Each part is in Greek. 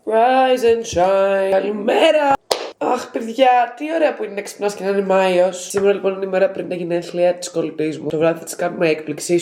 Rise and shine. Καλημέρα! Αχ, παιδιά, τι ωραία που είναι να ξυπνάς και να είναι Μάιος. Σήμερα λοιπόν είναι η μέρα πριν τα γενέθλια της κολλητής μου. Το βράδυ θα της κάνουμε έκπληξη.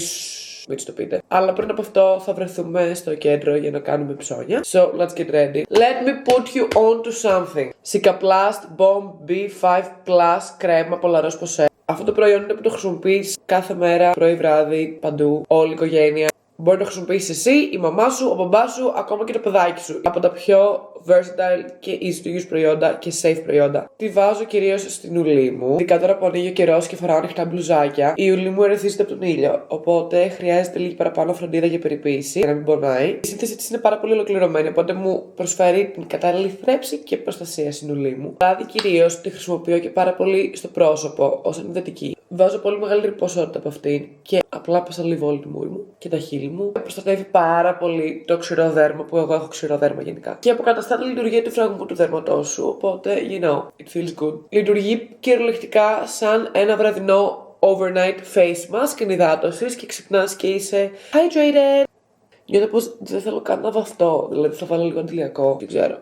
Μην της το πείτε. Αλλά πριν από αυτό θα βρεθούμε στο κέντρο για να κάνουμε ψώνια. So, let's get ready. Let me put you on to something. Cicaplast Bomb B5 Plus κρέμα από La Roche-Posay. Αυτό το προϊόν είναι που το χρησιμοποιείς κάθε μέρα, πρωί, βράδυ, παντού, όλη η οικογένεια. Μπορεί να το χρησιμοποιήσεις εσύ, η μαμά σου, ο μπαμπάς σου, ακόμα και το παιδάκι σου. Από τα πιο versatile και easy to use προϊόντα και safe προϊόντα. Τη βάζω κυρίως στην ουλή μου. Ειδικά τώρα που ανοίγει ο καιρός και φοράω ανοιχτά μπλουζάκια, η ουλή μου ερεθίζεται από τον ήλιο. Οπότε χρειάζεται λίγη παραπάνω φροντίδα για περιποίηση, για να μην πονάει. Η σύνθεση της είναι πάρα πολύ ολοκληρωμένη, οπότε μου προσφέρει την κατάλληλη θρέψη και προστασία στην ουλή μου. Δηλαδή κυρίως τη χρησιμοποιώ και πάρα πολύ στο πρόσωπο ως ενδετική. Βάζω πολύ μεγαλύτερη ποσότητα από αυτήν και απλά πασαλίβω όλη τη μούρη μου και τα χείλη μου. Προστατεύει πάρα πολύ το ξηρό δέρμα, που εγώ έχω ξηρό δέρμα γενικά. Και αποκαταστά τη λειτουργία του φραγμού του δέρματός σου. Οπότε, you know, it feels good. Λειτουργεί κυριολεκτικά σαν ένα βραδινό overnight face mask ενυδάτωσης και ξυπνάς και είσαι hydrated. Νιώθω πως δεν θέλω καν να βαφτώ. Δηλαδή θα βάλω λίγο αντιλιακό. Δεν ξέρω.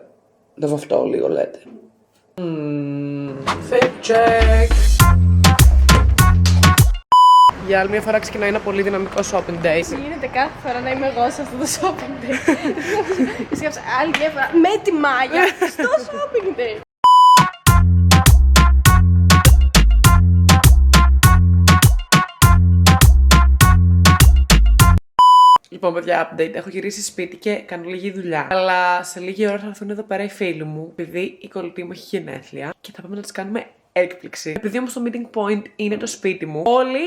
Να βαφτώ λίγο, λέτε. Fit check. Για άλλη μια φορά ξεκινάει ένα πολύ δυναμικό shopping day. Γίνεται κάθε φορά να είμαι εγώ σε αυτό το shopping day. Σκέψα άλλη μια φορά με τη Μάγια στο shopping day. Λοιπόν, παιδιά, update. Έχω γυρίσει σπίτι και κάνω λίγη δουλειά. Αλλά σε λίγη ώρα θα έρθουν εδώ πέρα οι φίλοι μου, επειδή η κολλητή μου έχει γενέθλια και θα πάμε να τις κάνουμε έκπληξη. Επειδή όμως το meeting point είναι το σπίτι μου, όλοι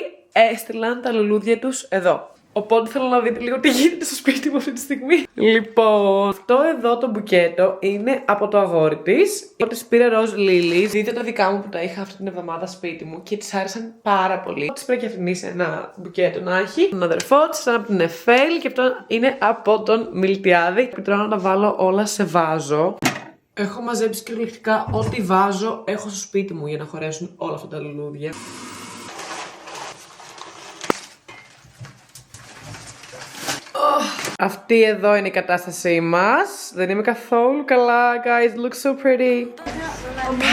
έστειλαν τα λουλούδια τους εδώ. Οπότε θέλω να δείτε λίγο τι γίνεται στο σπίτι μου αυτή τη στιγμή. Λοιπόν, αυτό εδώ το μπουκέτο είναι από το αγόρι της. Της πήρε ροζ lilies. Δείτε τα δικά μου που τα είχα αυτή την εβδομάδα σπίτι μου και της άρεσαν πάρα πολύ. Της πρέπει και αυτήν ένα μπουκέτο να έχει. Τον αδερφό της, από την Εφέλ και αυτό είναι από τον Μιλτιάδη. Και τώρα να τα βάλω όλα σε βάζο. Έχω μαζέψει κυριολεκτικά ό,τι βάζω έχω στο σπίτι μου για να χωρέσουν όλα αυτά τα λουλούδια. Αυτή εδώ είναι η κατάστασή μας. Δεν είμαι καθόλου καλά, guys. It looks so pretty.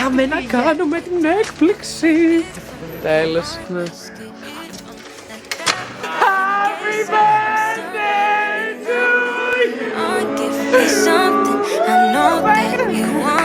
Πάμε να κάνουμε την έκπληξη. Τέλος. Happy birthday to you.